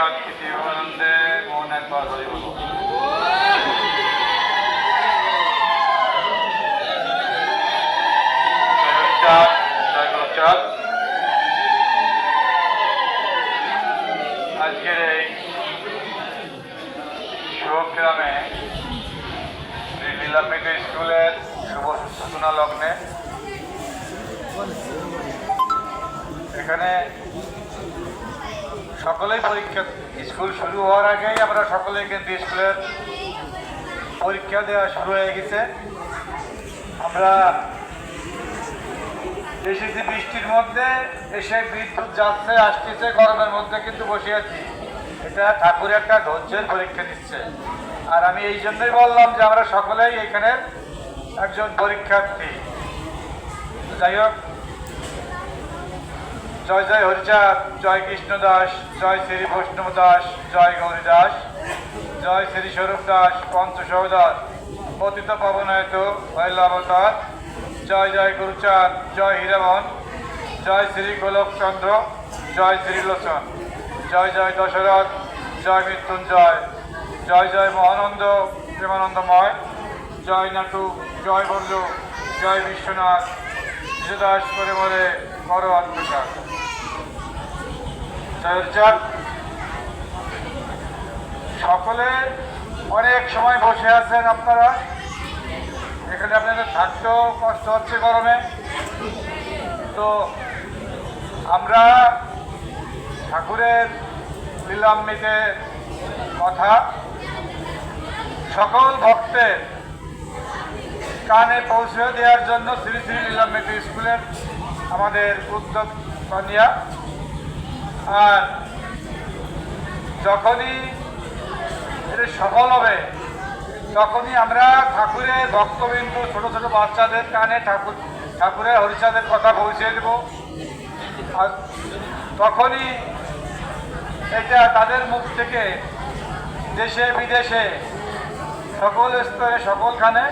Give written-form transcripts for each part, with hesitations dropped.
আনন্দে মন একবার হরি বলো। আজকের এই শুভগ্রামে লীলামৃত স্কুলের শুভ সূচনা লগ্নে এখানে সকলেই পরীক্ষা স্কুল শুরু হওয়ার আগেই আমরা সকলেই কিন্তু স্কুলের পরীক্ষা দেওয়া শুরু হয়ে গেছে। আমরা এসেছি বৃষ্টির মধ্যে, এসে বিদ্যুৎ যাচ্ছে আসতেছে, গরমের মধ্যে কিন্তু বসে আছি। এটা ঠাকুর একটা ধৈর্যের পরীক্ষা দিচ্ছে। আর আমি এই জন্যই বললাম যে আমরা সকলেই এখানে একজন পরীক্ষার্থী। যাই হোক, জয় জয় হরিচাঁদ, জয় কৃষ্ণ দাস, জয় শ্রী বৈষ্ণব দাস, জয় গৌরী দাস, জয় শ্রী স্বরূপ দাস, পঞ্চসহদার পতিত পাবনায়ত হইল অবতার, জয় জয় গুরুচাঁদ, জয় হীরামন, জয় শ্রী গোলকচন্দ্র, জয় শ্রীলোচন, জয় জয় দশরথ, জয় মৃত্যুঞ্জয়, জয় জয় মহানন্দ প্রেমানন্দময়, জয় নাটু, জয় বল্লু, জয় বিশ্বনাথ, বিশ্বদাস করে মরে করো আত্মসাত। সকলে অনেক সময় বসে আছেন আপনারা এখানে, আপনাদের থাকতেও কষ্ট হচ্ছে গরমে। তো আমরা ঠাকুরের লীলামৃতের কথা সকল ভক্তের কানে পৌঁছে দেওয়ার জন্য শ্রী শ্রী লীলামৃত স্কুলের আমাদের উদ্যোগ কনিয়া। আর যখনই এটা সফল হবে তখনই আমরা ঠাকুরের ভক্তবিন্দু ছোট ছোট বাচ্চাদের কানে ঠাকুরের হরিচাঁদের কথা পৌঁছে দেব। আর তখনই এটা তাদের মুখ থেকে দেশে বিদেশে সকল স্তরে সকলখানে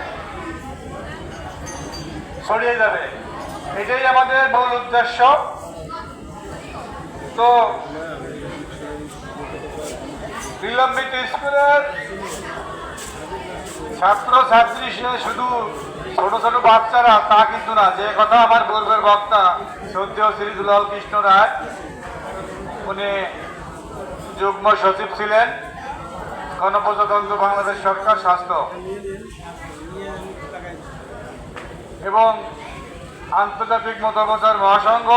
ছড়িয়ে যাবে। এটাই আমাদের মূল উদ্দেশ্য। তো লীলামৃত স্কুলের ছাত্র ছাত্রী শুধু ছোট ছোট বাচ্চারা তা কিন্তু না, যে কথা আমার পূর্বের বক্তা শ্রদ্ধেয় শ্রী দুলাল কৃষ্ণ রায়, উনি যুগ্ম সচিব ছিলেন গণপ্রজাতন্ত্র বাংলাদেশ সরকার স্বাস্থ্য এবং আন্তর্জাতিক মতবাচার মহাসংঘ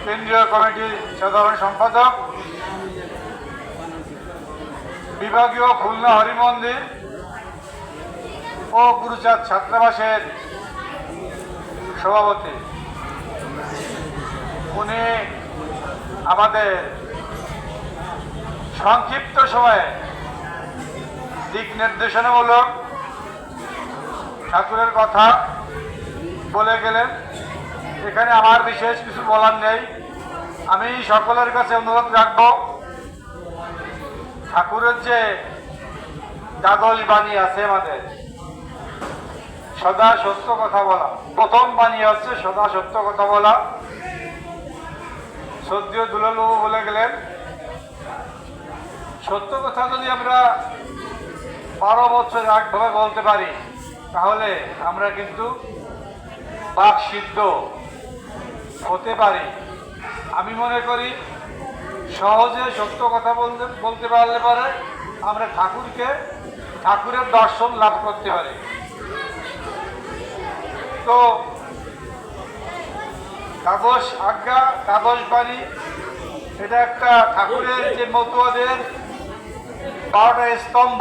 কেন্দ্রীয় কমিটির সাধারণ সম্পাদক, বিভাগীয় খুলনা হরিমন্দির ও গুরুচাঁদ ছাত্রাবাসের সভাপতি। উনি আমাদের সংক্ষিপ্ত সময়ে দিক নির্দেশনামূলক ঠাকুরের কথা বলে গেলেন। এখানে আমার বিশেষ কিছু বলার নেই। আমি সকলের কাছে অনুরোধ রাখব, ঠাকুরের যে দ্বাদশ বাণী আছে আমাদের, সদা সত্য কথা বলা, প্রথম বাণী হচ্ছে সদা সত্য কথা বলা। শ্রদ্ধেয় দুলালবাবু বলে গেলেন, সত্য কথা যদি আমরা 12 বছর একভাবে বলতে পারি তাহলে আমরা কিন্তু বাক সিদ্ধ হতে পারি। আমি মনে করি সহজে সত্য কথা বলতে পারলে পরে আমরা ঠাকুরের দর্শন লাভ করতে পারি। তো দ্বাদশ আজ্ঞা, দ্বাদশ বাণী, এটা একটা ঠাকুরের যে মতুয়াদের 12টা স্তম্ভ,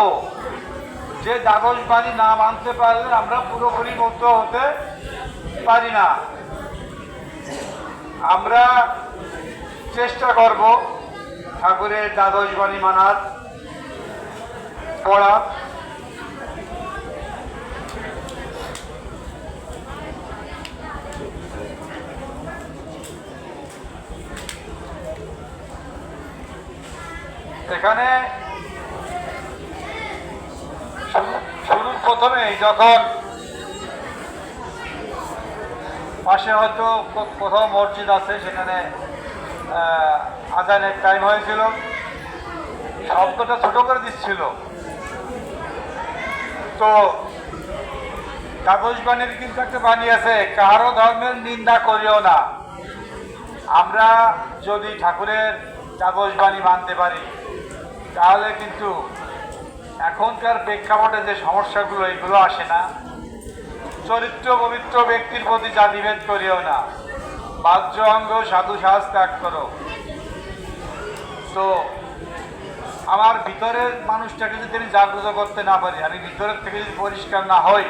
যে দ্বাদশ বাণী না মানতে পারলে আমরা পুরোপুরি মতুয়া হতে পারি না। আমরা চেষ্টা করব ঠাকুরের দ্বাদশ বাণী মানার, পড়া। এখানে শুরুর প্রথমেই যখন পাশে হয়তো কোথাও মসজিদ আছে, সেখানে আজানের টাইম হয়েছিল। শব্দটা ছোট করে দিচ্ছিল। তো কাগজ বাণীর কিন্তু একটা বাণী আছে, কারো ধর্মের নিন্দা করিও না। আমরা যদি ঠাকুরের কাগজ বাণী মানতে পারি তাহলে কিন্তু এখনকার প্রেক্ষাপটে যে সমস্যাগুলো এগুলো আসে না। চরিত্র পবিত্র ব্যক্তির প্রতি জাতিভেদ করিও না, বাহ্য অঙ্গ সাধু সাজ ত্যাগ করো। তো আমার ভিতরের মানুষটাকে যদি আমি জাগ্রত করতে না পারি, আমি ভিতরের থেকে যদি পরিষ্কার না হই,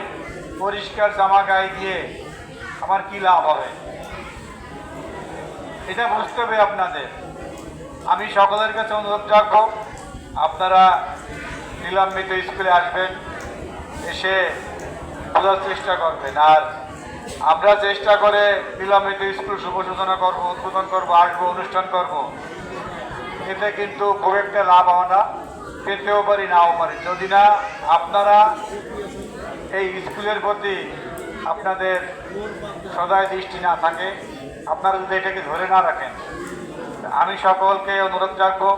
পরিষ্কার জামা গায়ে দিয়ে আমার কি লাভ হবে? এটা বুঝতে হবে আপনাদের। আমি সকলের কাছে অনুরোধ রাখবো, আপনারা নিলাম্বিত স্কুলে আসবেন, এসে বোঝার চেষ্টা করবেন। আর আমরা চেষ্টা করে নিলাম্বিত স্কুল শুভ সূচনা করবো, উদ্বোধন করবো, আসবো, অনুষ্ঠান করব। এতে কিন্তু খুব একটা লাভ আমরা পেতেও পারি, নাও পারি, যদি না আপনারা এই স্কুলের প্রতি আপনাদের সদয় দৃষ্টি না থাকে, আপনারা যদি এটাকে ধরে না রাখেন। আমি সকলকে অনুরোধ রাখবো,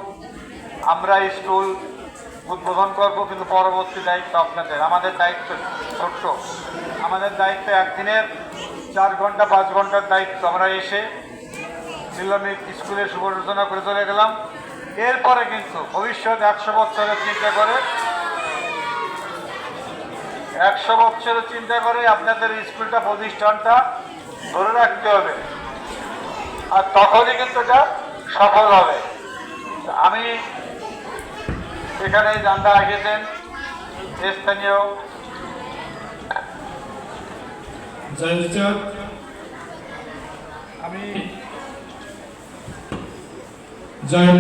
আমরা স্কুল উদ্বোধন করব, কিন্তু পরবর্তী দায়িত্ব আপনাদের। আমাদের দায়িত্ব ছোট্ট, আমাদের দায়িত্ব একদিনের 4 ঘন্টা 5 ঘন্টার দায়িত্ব। আমরা এসে নিলামিক স্কুলের শুভ সূচনা করে চলে গেলাম। এরপরে কিন্তু ভবিষ্যৎ 100 বছরের চিন্তা করে, 100 বছরের চিন্তা করে আপনাদের স্কুলটা, প্রতিষ্ঠানটা ধরে রাখতে হবে। আর তখনই কিন্তু এটা সফল হবে। আমি এখানে জানতে এসেছেন স্থানীয় আমি জয়ের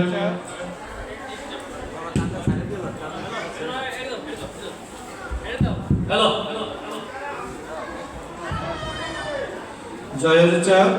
চাঁদ